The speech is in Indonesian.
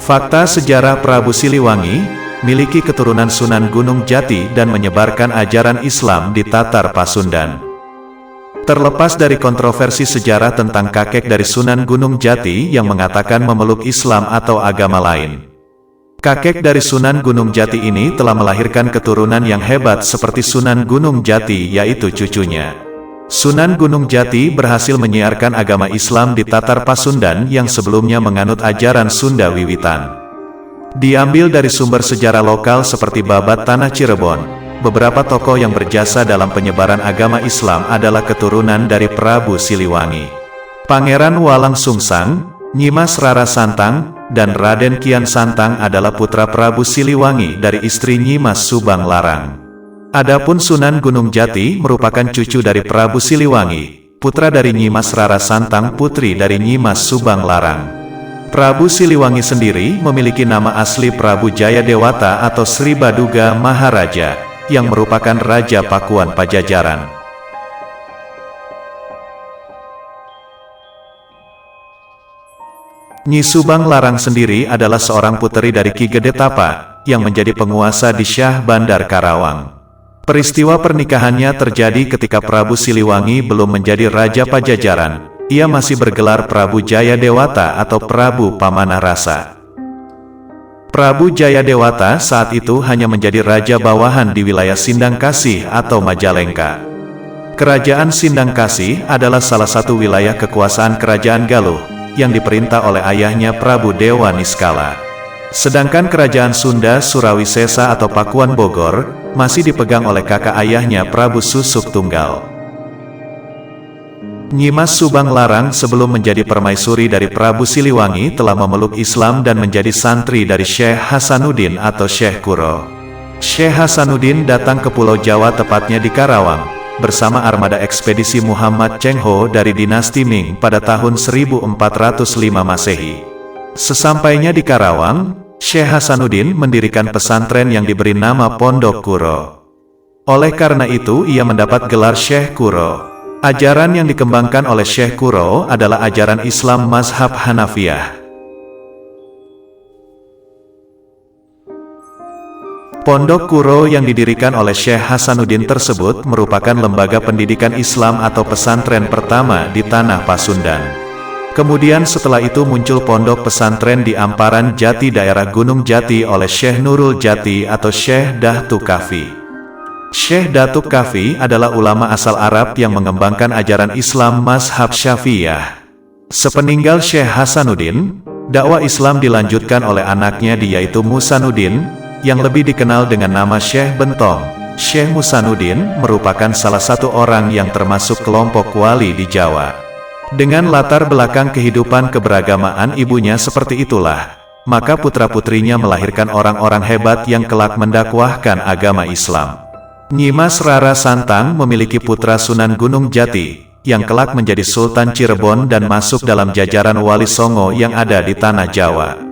Fakta sejarah Prabu Siliwangi, miliki keturunan Sunan Gunung Jati dan menyebarkan ajaran Islam di Tatar Pasundan. Terlepas dari kontroversi sejarah tentang kakek dari Sunan Gunung Jati yang mengatakan memeluk Islam atau agama lain, kakek dari Sunan Gunung Jati ini telah melahirkan keturunan yang hebat seperti Sunan Gunung Jati, yaitu cucunya. Sunan Gunung Jati berhasil menyiarkan agama Islam di Tatar Pasundan yang sebelumnya menganut ajaran Sunda wiwitan. Diambil dari sumber sejarah lokal seperti Babat Tanah Cirebon, beberapa tokoh yang berjasa dalam penyebaran agama Islam adalah keturunan dari Prabu Siliwangi. Pangeran Walang Sungsang, Nyimas Rara Santang, dan Raden Kian Santang adalah putra Prabu Siliwangi dari istri Nyimas Subang Larang. Adapun Sunan Gunung Jati merupakan cucu dari Prabu Siliwangi, putra dari Nyimas Rara Santang, putri dari Nyimas Subang Larang. Prabu Siliwangi sendiri memiliki nama asli Prabu Jayadewata atau Sri Baduga Maharaja, yang merupakan Raja Pakuan Pajajaran. Nyi Subang Larang sendiri adalah seorang puteri dari Ki Gede Tapa, yang menjadi penguasa di Syah Bandar Karawang. Peristiwa pernikahannya terjadi ketika Prabu Siliwangi belum menjadi Raja Pajajaran. Ia masih bergelar Prabu Jayadewata atau Prabu Pamanah Rasa. Prabu Jayadewata saat itu hanya menjadi raja bawahan di wilayah Sindangkasih atau Majalengka. Kerajaan Sindangkasih adalah salah satu wilayah kekuasaan Kerajaan Galuh, yang diperintah oleh ayahnya Prabu Dewa Niskala. Sedangkan Kerajaan Sunda Surawisesa atau Pakuan Bogor, masih dipegang oleh kakak ayahnya Prabu Susuk Tunggal. Nyimas Subang Larang sebelum menjadi permaisuri dari Prabu Siliwangi telah memeluk Islam dan menjadi santri dari Syekh Hasanuddin atau Syekh Kuro. Syekh Hasanuddin datang ke Pulau Jawa, tepatnya di Karawang, bersama armada ekspedisi Muhammad Cheng Ho dari dinasti Ming pada tahun 1405 Masehi. Sesampainya di Karawang, Syekh Hasanuddin mendirikan pesantren yang diberi nama Pondok Kuro. Oleh karena itu ia mendapat gelar Syekh Kuro. Ajaran yang dikembangkan oleh Syekh Kuro adalah ajaran Islam mazhab Hanafiyah. Pondok Kuro yang didirikan oleh Syekh Hasanuddin tersebut merupakan lembaga pendidikan Islam atau pesantren pertama di tanah Pasundan. Kemudian setelah itu muncul pondok pesantren di Amparan Jati daerah Gunung Jati oleh Syekh Nurul Jati atau Syekh Datuk Kafi. Syekh Datuk Kafi adalah ulama asal Arab yang mengembangkan ajaran Islam mazhab Syafi'iyah. Sepeninggal Syekh Hasanuddin, dakwah Islam dilanjutkan oleh anaknya yaitu Musanuddin, yang lebih dikenal dengan nama Syekh Bentong. Syekh Musanuddin merupakan salah satu orang yang termasuk kelompok wali di Jawa. Dengan latar belakang kehidupan keberagamaan ibunya seperti itulah, maka putra-putrinya melahirkan orang-orang hebat yang kelak mendakwahkan agama Islam. Nyimas Rara Santang memiliki putra Sunan Gunung Jati, yang kelak menjadi Sultan Cirebon dan masuk dalam jajaran Wali Songo yang ada di Tanah Jawa.